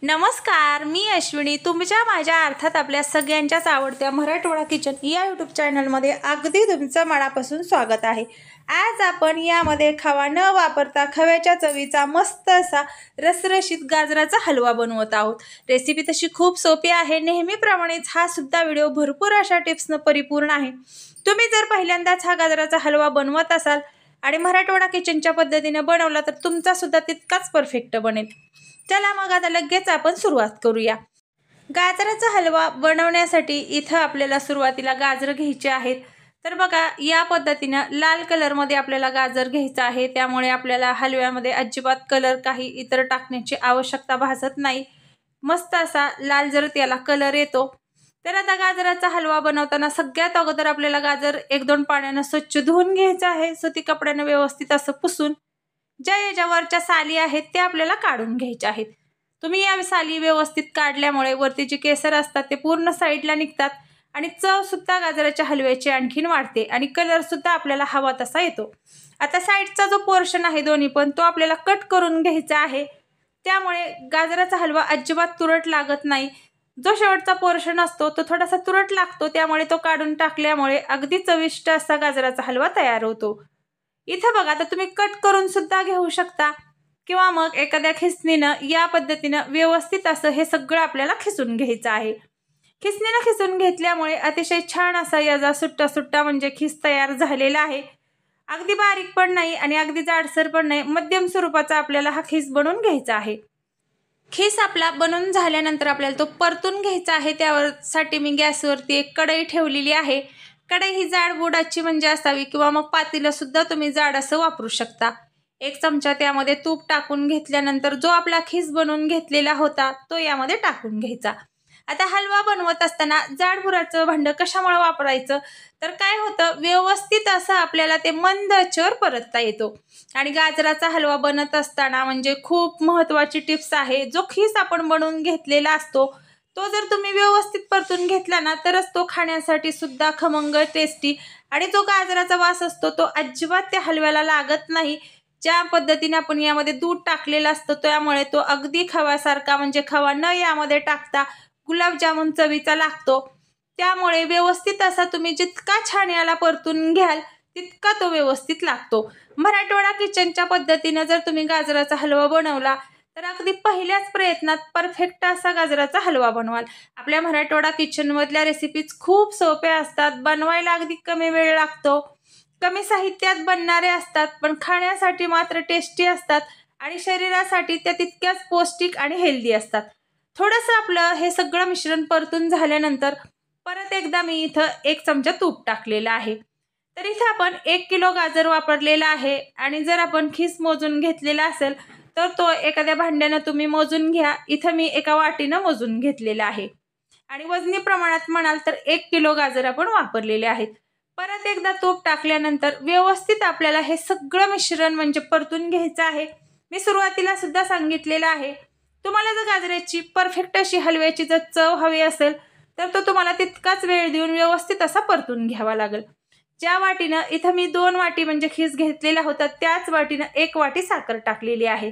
नमस्कार, मी अश्विनी तुमच्या माझ्या अर्थात आपल्या सगळ्यांच्याच आवडत्या मराठवाडा किचन या यूट्यूब चॅनलमध्ये अगदी तुमचं मनापासून स्वागत आहे। आज आपण यामध्ये खवा न वापरता खव्याच्या चवीचा मस्त असा रसरशीत गाजराचा हलवा बनवत आहोत। रेसिपी तशी खूप सोपी आहे, नेहमीप्रमाणेच हा सुद्धा व्हिडिओ भरपूर अशा टिप्सने परिपूर्ण आहे। तुम्ही जर पहिल्यांदाच हा गाजराचा हलवा बनवत असाल आणि मराठवाडा किचनच्या पद्धतीने बनवला तर तुमचा सुद्धा तितकाच परफेक्ट बनेल। चला मग आता लगेच आपण सुरुवात करूया। गाजराचा हलवा बनवण्यासाठी इथं आपल्याला सुरुवातीला गाजर घ्यायचे आहेत। तर बघा या पद्धतीने लाल कलर मध्ये आपल्याला गाजर घ्यायचा आहे, त्यामुळे आपल्याला हलव्यामध्ये अजिबात कलर काही इतर टाकण्याची आवश्यकता भासत नाही। मस्त असा लाल जर त्याला कलर येतो। तर आता गाजराचा हलवा बनवताना सगळ्यात अगोदर आपल्याला गाजर 1-2 पाण्याने स्वच्छ धुवून घ्यायचं आहे। सुती कपड्याने व्यवस्थित असं पुसून ज्या याच्यावरच्या साली आहेत त्या आपल्याला काढून घ्यायच्या आहेत। तुम्ही या साली व्यवस्थित काढल्यामुळे वरती जे केसर असतात ते पूर्ण साईडला निघतात आणि चव सुद्धा गाजराच्या हलव्याची आणखीन वाढते आणि कलर सुद्धा आपल्याला हवा तसा येतो। आता साईडचा जो पोर्शन आहे दोन्ही पण तो आपल्याला कट करून घ्यायचा आहे, त्यामुळे गाजराचा हलवा अजिबात तुरट लागत नाही। जो शेवटचा पोर्शन असतो तो थोडासा तुरट लागतो, त्यामुळे तो काढून टाकल्यामुळे अगदी चविष्ट असा गाजराचा हलवा तयार होतो। इथे बघा आता तुम्ही कट करून सुद्धा घेऊ शकता किंवा मग एखाद्या खिसणीनं या पद्धतीनं व्यवस्थित असं हे सगळं आपल्याला खिसून घ्यायचं आहे। खिसणीनं खिसून घेतल्यामुळे अतिशय छान असा याचा सुट्टा सुट्टा म्हणजे खिस तयार झालेला आहे। अगदी बारीक पण नाही आणि अगदी जाडसर पण नाही, मध्यम स्वरूपाचा आपल्याला हा खिस बनवून घ्यायचा आहे। खिस आपला बनवून झाल्यानंतर आपल्याला तो परतून घ्यायचा आहे। त्यासाठी मी गॅसवरती एक कढई ठेवलेली आहे। कढई ही जाड बुडाची म्हणजे असावी किंवा मग पातेलं सुद्धा तुम्ही जाड असं वापरू शकता। 1 चमचा त्यामध्ये तूप टाकून घेतल्यानंतर जो आपला खिस बनवून घेतलेला होता तो यामध्ये टाकून घ्यायचा। आता हलवा बनवत असताना जाड बुडाचं भांडं कशामुळे वापरायचं, तर काय होतं व्यवस्थित असं आपल्याला ते मंद आचेवर परतता येतो। आणि गाजराचा हलवा बनत असताना म्हणजे खूप महत्त्वाची टिप्स आहे, जो खिस आपण बनवून घेतलेला असतो तो जर तुम्ही व्यवस्थित परतून घेतला ना तरच तो खाण्यासाठी सुद्धा खमंग टेस्टी आणि जो गाजराचा वास असतो तो अजिबात त्या हलव्याला लागत नाही। ज्या पद्धतीने आपण यामध्ये दूध टाकलेलं असतं त्यामुळे तो अगदी खव्यासारखा म्हणजे खवा न यामध्ये टाकता गुलाबजामुन चवीचा लागतो। त्यामुळे व्यवस्थित असा तुम्ही जितका छान याला परतून घ्याल तितका तो व्यवस्थित लागतो। मराठवाडा किचनच्या पद्धतीने जर तुम्ही गाजराचा हलवा बनवला तर अगदी पहिल्याच प्रयत्नात परफेक्ट असा गाजराचा हलवा बनवाल। आपल्या मराठवाडा किचन मधल्या रेसिपीज खूप सोप्या असतात, बनवायला अगदी कमी वेळ लागतो, कमी साहित्यात बनणारे असतात, पण खाण्यासाठी मात्र टेस्टी असतात आणि शरीरासाठी त्या तितक्याच पौष्टिक आणि हेल्दी असतात। थोडंसं आपलं हे सगळं मिश्रण परतून झाल्यानंतर परत एकदा मी इथं 1 चमचा तूप टाकलेलं आहे। तर इथे आपण 1 किलो गाजर वापरलेला आहे आणि जर आपण खिस मोजून घेतलेला असेल तर तो एखाद्या भांड्यानं तुम्ही मोजून घ्या। इथं मी एका वाटीनं मोजून घेतलेला आहे आणि वजनी प्रमाणात म्हणाल तर 1 किलो गाजर आपण वापरलेले आहेत। परत एकदा तूप टाकल्यानंतर व्यवस्थित आपल्याला हे सगळं मिश्रण म्हणजे परतून घ्यायचं आहे। मी सुरुवातीला सुद्धा सांगितलेलं आहे, तुम्हाला जर गाजराची परफेक्ट अशी हलव्याची जर चव हवी असेल तर तो तुम्हाला तितकाच वेळ देऊन व्यवस्थित असा परतून घ्यावा लागेल। ज्या वाटीनं इथं मी 2 वाटी म्हणजे खिस घेतलेला होता त्याच वाटीनं 1 वाटी साखर टाकलेली आहे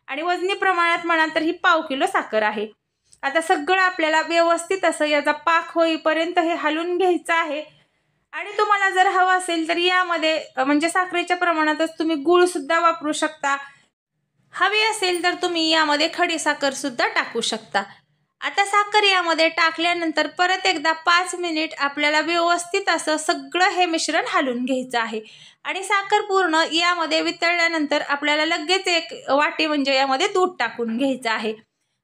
आणि वजनी प्रमाणात म्हणाल तर ही पाव किलो साखर आहे। आता सगळं आपल्याला व्यवस्थित असं याचा पाक होईपर्यंत हे हलवून घ्यायचं आहे। आणि तुम्हाला जर हवा असेल तर यामध्ये म्हणजे साखरेच्या प्रमाणातच तुम्ही गूळ सुद्धा वापरू शकता, हवी असेल तर तुम्ही यामध्ये खडी साखर सुद्धा टाकू शकता। आता साखर यामध्ये टाकल्यानंतर परत एकदा 5 मिनिट आपल्याला व्यवस्थित असं सगळं हे मिश्रण हलवून घ्यायचं आहे आणि साखर पूर्ण यामध्ये वितळल्यानंतर आपल्याला लगेच 1 वाटी म्हणजे यामध्ये दूध टाकून घ्यायचं आहे।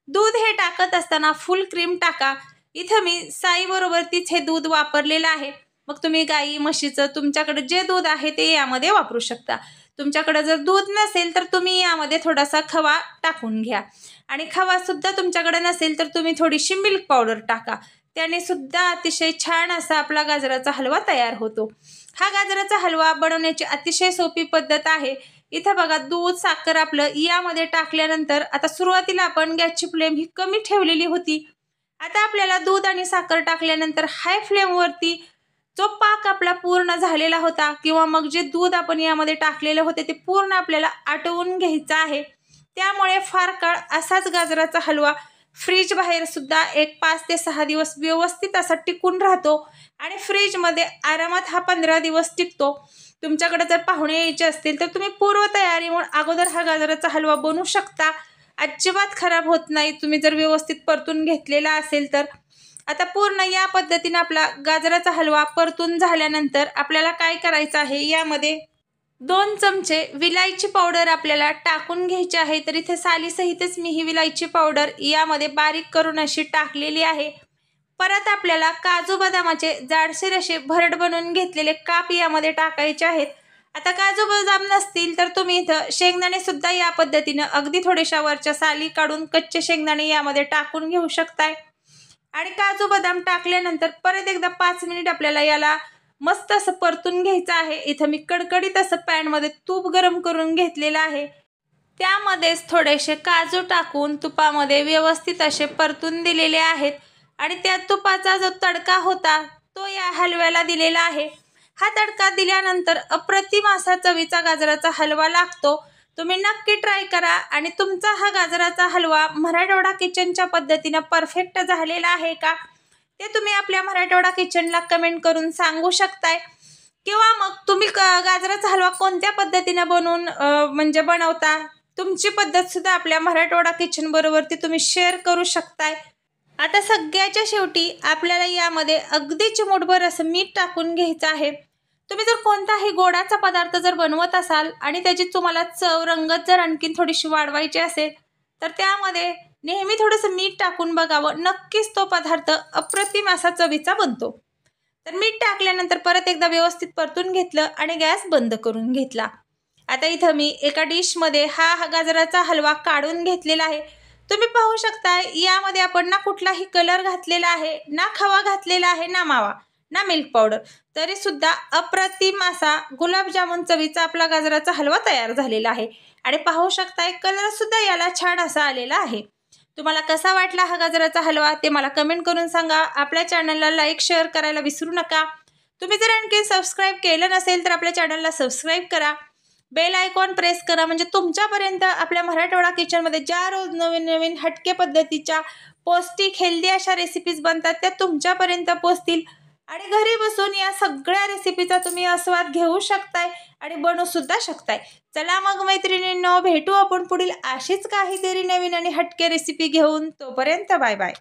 दूध हे टाकत असताना फुल क्रीम टाका। इथं मी साई बरोबर तीच हे दूध वापरलेलं आहे, मग तुम्ही गाई म्हशीचं तुमच्याकडे जे दूध आहे ते यामध्ये वापरू शकता। तुमच्याकडे जर दूध नसेल तर तुम्ही यामध्ये थोडासा खवा टाकून घ्या आणि खवा सुद्धा तुमच्याकडे नसेल तर तुम्ही थोडीशी मिल्क पावडर टाका, त्याने सुद्धा अतिशय छान असा आपला गाजराचा हलवा तयार होतो। हा गाजराचा हलवा बनवण्याची अतिशय सोपी पद्धत आहे। इथं बघा दूध साखर आपलं यामध्ये टाकल्यानंतर आता सुरुवातीला आपण गॅसची फ्लेम ही कमी ठेवलेली होती। आता आपल्याला दूध आणि साखर टाकल्यानंतर हाय फ्लेमवरती जो पाक आपला पूर्ण झालेला होता किंवा मग जे दूध आपण यामध्ये टाकलेले होते ते पूर्ण आपल्याला आटवून घ्यायचं आहे। त्यामुळे फार काळ असाच गाजराचा हलवा फ्रीज बाहेर सुद्धा एक 5 ते 6 दिवस व्यवस्थित असा टिकून राहतो आणि फ्रीजमध्ये आरामात हा 15 दिवस टिकतो. तुमच्याकडे जर पाहुणे यायचे असतील तर तुम्ही पूर्वतयारी म्हणून अगोदर हा गाजराचा हलवा बनवू शकता. अजिबात खराब होत नाही तुम्ही जर व्यवस्थित परतून घेतलेला असेल तर. आता पूर्ण या पद्धतीने आपला गाजराचा हलवा परतून झाल्यानंतर आपल्याला काय करायचं आहे, यामध्ये 2 चमचे विलायची पावडर आपल्याला टाकून घ्यायची आहे. तर इथे सालीसहितच मी ही विलायची पावडर यामध्ये बारीक करून अशी टाकलेली आहे. परत आपल्याला काजू बदामाचे जाडसर असे भरड बनवून घेतलेले काप यामध्ये टाकायचे आहेत. आता काजू बदाम नसतील तर तुम्ही इथं शेंगदाणे सुद्धा या पद्धतीनं अगदी थोड्याशा वरच्या साली काढून कच्चे शेंगदाणे यामध्ये टाकून घेऊ शकताय. आणि काजू बदाम टाकल्यानंतर परत एकदा 5 मिनिट आपल्याला याला मस्त असं परतून घ्यायचं आहे. इथं मी कडकडीत असं पॅनमध्ये तूप गरम करून घेतलेलं आहे. त्यामध्येच थोडेसे काजू टाकून तुपामध्ये व्यवस्थित असे परतून दिलेले आहेत आणि त्या तुपाचा जो तडका होता तो या हलव्याला दिलेला आहे. हा तडका दिल्यानंतर अप्रतिम असा चवीचा गाजराचा हलवा लागतो. तुम्ही नक्की ट्राय करा आणि तुमचा हा गाजराचा हलवा मराठवाडा किचनच्या पद्धतीनं परफेक्ट झालेला आहे का ते तुम्ही आपल्या मराठवाडा किचनला कमेंट करून सांगू शकताय. किंवा मग तुम्ही गाजराचा हलवा कोणत्या पद्धतीनं बनवता तुमची पद्धत सुद्धा आपल्या मराठवाडा किचन बरोबरती तुम्ही शेअर करू शकताय. आता सगळ्याच्या शेवटी आपल्याला यामध्ये अगदी चिमूटभर असं मीठ टाकून घ्यायचं आहे. तुम्ही जर कोणताही गोडाचा पदार्थ जर बनवत असाल आणि त्याची तुम्हाला चव रंगत जर आणखीन थोडीशी वाढवायची असेल तर त्यामध्ये नेहमी थोडंसं मीठ टाकून बघावं. नक्कीच तो पदार्थ अप्रतिम असा चवीचा बनतो. तर मीठ टाकल्यानंतर परत एकदा व्यवस्थित परतून घेतलं आणि गॅस बंद करून घेतला. आता इथं मी एका डिशमध्ये हा गाजराचा हलवा काढून घेतलेला आहे. तुम्ही पाहू शकता यामध्ये आपण ना कुठलाही कलर घातलेला आहे, ना खवा घातलेला आहे, ना मावा, ना मिल्क पावडर, तरी सुद्धा अप्रतिम असा गुलाबजामुन चवीचा आपला गाजराचा हलवा तयार झालेला आहे. आणि पाहू शकताय कलर सुद्धा याला छान असा आलेला आहे. तुम्हाला कसा वाटला हा गाजराचा हलवा ते मला कमेंट करून सांगा. आपल्या चॅनलला लाईक शेअर करायला विसरू नका. तुम्ही जर आणखी सबस्क्राईब केलं नसेल तर आपल्या चॅनलला सबस्क्राईब करा. बेल आयकॉन प्रेस करा म्हणजे तुमच्यापर्यंत आपल्या मराठवाडा किचनमध्ये ज्या रोज नवीन नवीन हटके पद्धतीच्या पौष्टिक हेल्दी अशा रेसिपीज बनतात त्या तुमच्यापर्यंत पोहोचतील. आणि घरी बसून या सगळ्या रेसिपीचा तुम्ही आस्वाद घेऊ शकताय आणि बनवू सुद्धा शकताय. चला मग मैत्रिणींनो, भेटू आपण पुढील अशीच काहीतरी नवीन आणि हटके रेसिपी घेऊन. तोपर्यंत बाय बाय.